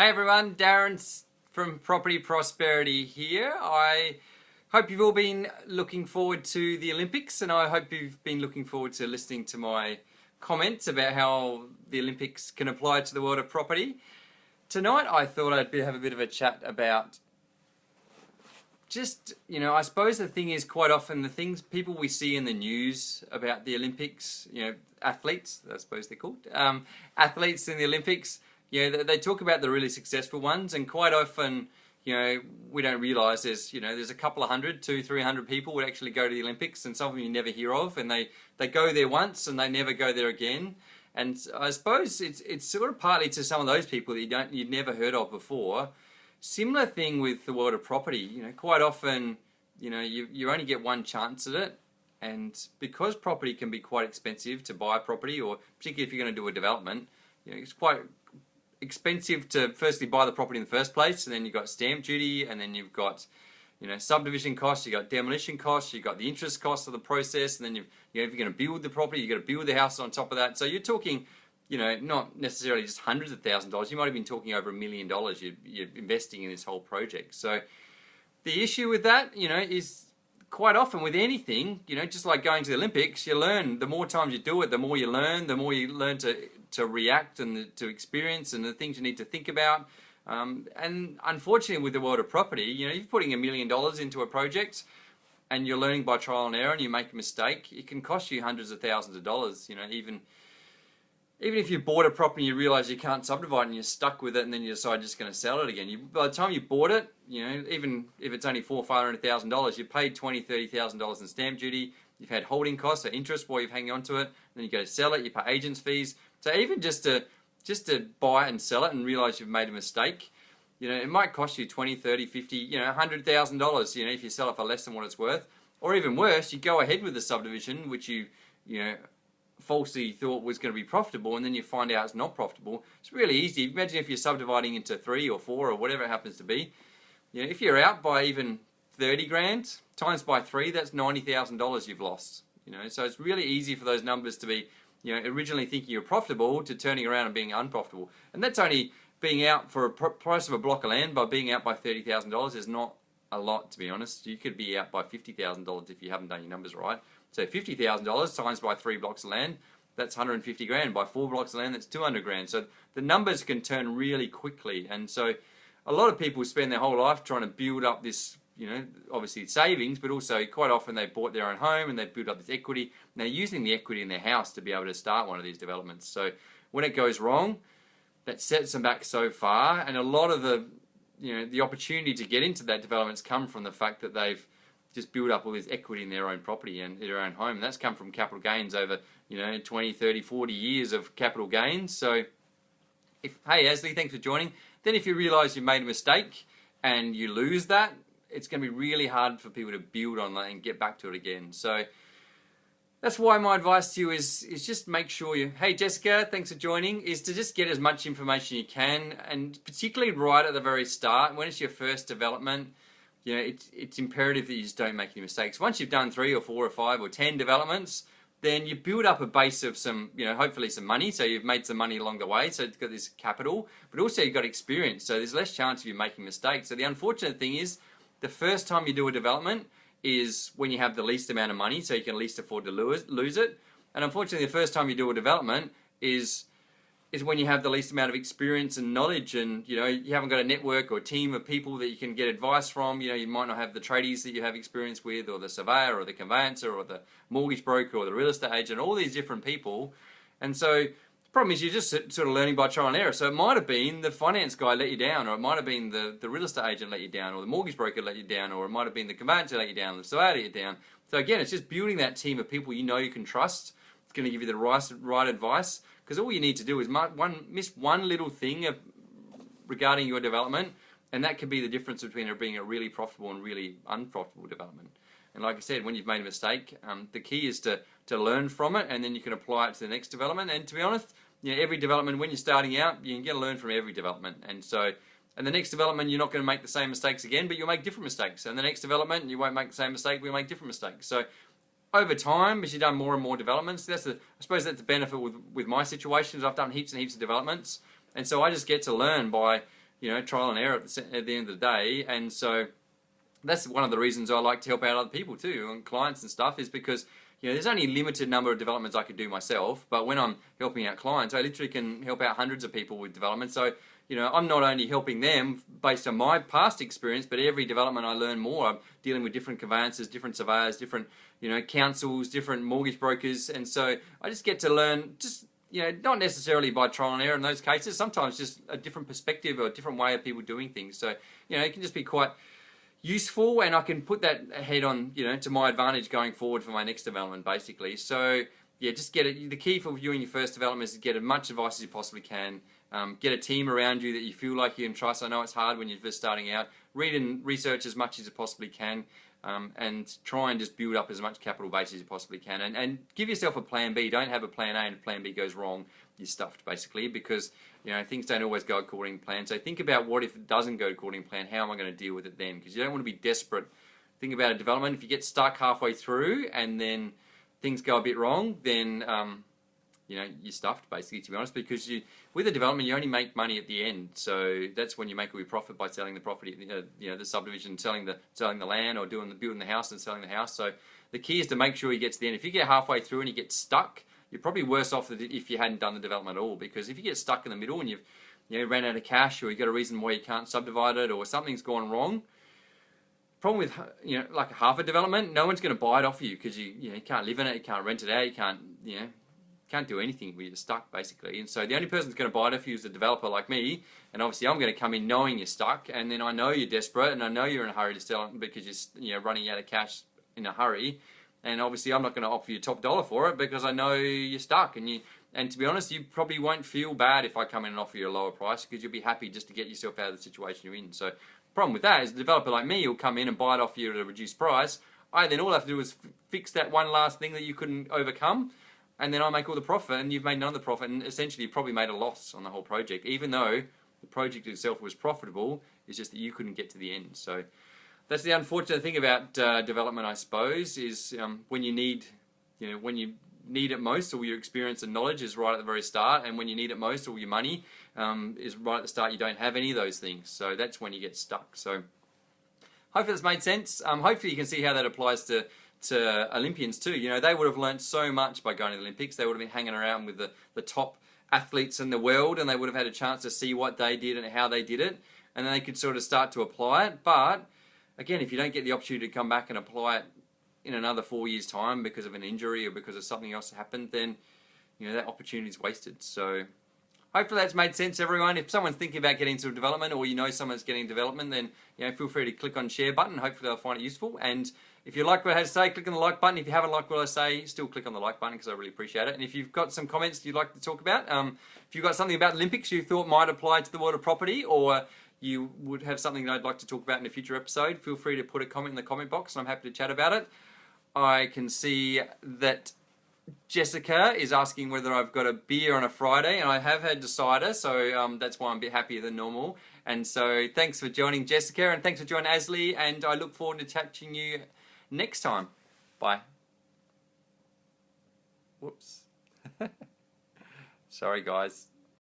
Hey everyone, Darren from Property Prosperity here. I hope you've all been looking forward to the Olympics, and I hope you've been looking forward to listening to my comments about how the Olympics can apply to the world of property. Tonight I thought I'd have a bit of a chat about I suppose the thing is, quite often the things people we see in the news about the Olympics, athletes, I suppose they're called, athletes in the Olympics, they talk about the really successful ones, and quite often, we don't realise there's a couple of hundred, 200-300 people would actually go to the Olympics, and some of them you never hear of, and they go there once and they never go there again. And I suppose it's sort of partly to some of those people that you'd never heard of before. Similar thing with the world of property. Quite often, you only get one chance at it, and because property can be quite expensive to buy property, or particularly if you're going to do a development, it's quite expensive to firstly buy the property in the first place, and then you've got stamp duty, and then you've got subdivision costs, you've got demolition costs, you've got the interest costs of the process, and then if you're going to build the property, you've got to build the house on top of that. So you're talking, not necessarily just hundreds of thousands of dollars. You might have been talking over $1 million you're investing in this whole project. So the issue with that, is quite often with anything, just like going to the Olympics, you learn. The more times you do it, the more you learn to react and to experience, and the things you need to think about. And unfortunately with the world of property, you're putting $1 million into a project and you're learning by trial and error, and you make a mistake, it can cost you hundreds of thousands of dollars. Even if you bought a property and you realise you can't subdivide and you're stuck with it, and then you decide you're just going to sell it again. By the time you bought it, even if it's only $400,000 or $500,000, you paid $20,000-$30,000 in stamp duty. You've had holding costs or interest while you're hanging on to it. Then you go to sell it, you pay agents fees. So even just to buy it and sell it and realise you've made a mistake, it might cost you $20,000, $30,000, $50,000, $100,000. If you sell it for less than what it's worth, or even worse, you go ahead with the subdivision, which you falsely thought was going to be profitable, and then you find out it's not profitable. It's really easy. Imagine if you're subdividing into 3 or 4 or whatever it happens to be. If you're out by even 30 grand times by 3, that's $90,000 you've lost. So it's really easy for those numbers to be, originally thinking you're profitable to turning around and being unprofitable. And that's only being out for a price of a block of land. By being out by $30,000 is not a lot, to be honest. You could be out by $50,000 if you haven't done your numbers right. So $50,000 times by 3 blocks of land, that's 150 grand. By 4 blocks of land, that's 200 grand. So the numbers can turn really quickly. And so a lot of people spend their whole life trying to build up this, obviously savings, but also quite often they've bought their own home and they've built up this equity, and they're using the equity in their house to be able to start one of these developments. So when it goes wrong, that sets them back so far. And a lot of the opportunity to get into that development's come from the fact that they've just build up all this equity in their own property and their own home. And that's come from capital gains over, 20, 30, 40 years of capital gains. So, hey, Ashley, thanks for joining. Then if you realise you've made a mistake and you lose that, it's going to be really hard for people to build on that and get back to it again. So that's why my advice to you is just make sure hey, Jessica, thanks for joining, is to just get as much information you can, and particularly right at the very start, when it's your first development, it's imperative that you just don't make any mistakes. Once you've done 3 or 4 or 5 or 10 developments, then you build up a base of some, hopefully some money. So you've made some money along the way. So you've got this capital, but also you've got experience. So there's less chance of you making mistakes. So the unfortunate thing is, the first time you do a development is when you have the least amount of money, so you can least afford to lose it. And unfortunately, the first time you do a development is when you have the least amount of experience and knowledge, and you haven't got a network or team of people that you can get advice from. You might not have the tradies that you have experience with, or the surveyor or the conveyancer or the mortgage broker or the real estate agent, all these different people. And so the problem is you're just sort of learning by trial and error. So it might have been the finance guy let you down, or it might have been the real estate agent let you down, or the mortgage broker let you down, or it might have been the conveyancer let you down, or the surveyor let you down. So again, it's just building that team of people you can trust. It's going to give you the right advice. Because all you need to do is miss one little thing regarding your development, and that could be the difference between it being a really profitable and really unprofitable development. And like I said, when you've made a mistake, the key is to learn from it, and then you can apply it to the next development. And to be honest, every development, when you're starting out, you're going to learn from every development. And the next development, you're not going to make the same mistakes again, but you'll make different mistakes. And the next development, you won't make the same mistake, but you'll make different mistakes. So over time, as you've done more and more developments, I suppose that's the benefit with my situations. I've done heaps and heaps of developments, and so I just get to learn by trial and error at the end of the day. And so that's one of the reasons I like to help out other people too, and clients and stuff, is because there's only a limited number of developments I could do myself, but when I'm helping out clients, I literally can help out hundreds of people with development. So I'm not only helping them based on my past experience, but every development I learn more. I'm dealing with different conveyancers, different surveyors, different councils, different mortgage brokers, and so I just get to learn, just not necessarily by trial and error in those cases, sometimes just a different perspective or a different way of people doing things. So it can just be quite useful, and I can put that ahead on to my advantage going forward for my next development, basically. So just get it. The key for you in your first development is to get as much advice as you possibly can. Get a team around you that you feel like you can trust. I know it's hard when you're just starting out. Read and research as much as you possibly can, and try and just build up as much capital base as you possibly can. And give yourself a plan B. Don't have a plan A and if plan B goes wrong, you're stuffed, basically, because things don't always go according to plan. So think about, what if it doesn't go according to plan? How am I going to deal with it then? Because you don't want to be desperate. Think about a development. If you get stuck halfway through and then things go a bit wrong, then you're stuffed, basically, to be honest, because with a development, you only make money at the end. So that's when you make all your profit, by selling the property, the subdivision, selling the land, or building the house and selling the house. So the key is to make sure you get to the end. If you get halfway through and you get stuck, you're probably worse off than if you hadn't done the development at all. Because if you get stuck in the middle and you've ran out of cash, or you've got a reason why you can't subdivide it, or something's gone wrong, problem with like half a development, no one's going to buy it off you, because you can't live in it, you can't rent it out, you can't do anything. You're stuck, basically. And so the only person that's going to buy it off you is a developer like me. And obviously I'm going to come in knowing you're stuck, and then I know you're desperate, and I know you're in a hurry to sell it because you're running out of cash in a hurry. And obviously I'm not going to offer you top dollar for it, because I know you're stuck. And to be honest, you probably won't feel bad if I come in and offer you a lower price, because you'll be happy just to get yourself out of the situation you're in. So the problem with that is, a developer like me will come in and buy it off you at a reduced price. Then all I have to do is fix that one last thing that you couldn't overcome, and then I make all the profit, and you've made none of the profit, and essentially you probably made a loss on the whole project, even though the project itself was profitable. It's just that you couldn't get to the end. So that's the unfortunate thing about development, I suppose, is when you need it most, all your experience and knowledge is right at the very start, and when you need it most, all your money is right at the start. You don't have any of those things, so that's when you get stuck. So hopefully that's made sense. Hopefully you can see how that applies to Olympians too. They would have learned so much by going to the Olympics. They would have been hanging around with the top athletes in the world, and they would have had a chance to see what they did and how they did it, and then they could sort of start to apply it. But again, if you don't get the opportunity to come back and apply it in another 4 years' time because of an injury or because of something else that happened, then that opportunity is wasted. So hopefully that's made sense, everyone. If someone's thinking about getting into development, or someone's getting development, then feel free to click on share button. Hopefully they'll find it useful. And if you like what I have to say, click on the like button. If you haven't liked what I say, still click on the like button, because I really appreciate it. And if you've got some comments you'd like to talk about, if you've got something about Olympics you thought might apply to the world of property, or you would have something that I'd like to talk about in a future episode, feel free to put a comment in the comment box, and I'm happy to chat about it. I can see that Jessica is asking whether I've got a beer on a Friday, and I have had cider, so that's why I'm a bit happier than normal. And so thanks for joining, Jessica, and thanks for joining, Ashley, and I look forward to catching you next time. Bye. Whoops. Sorry, guys.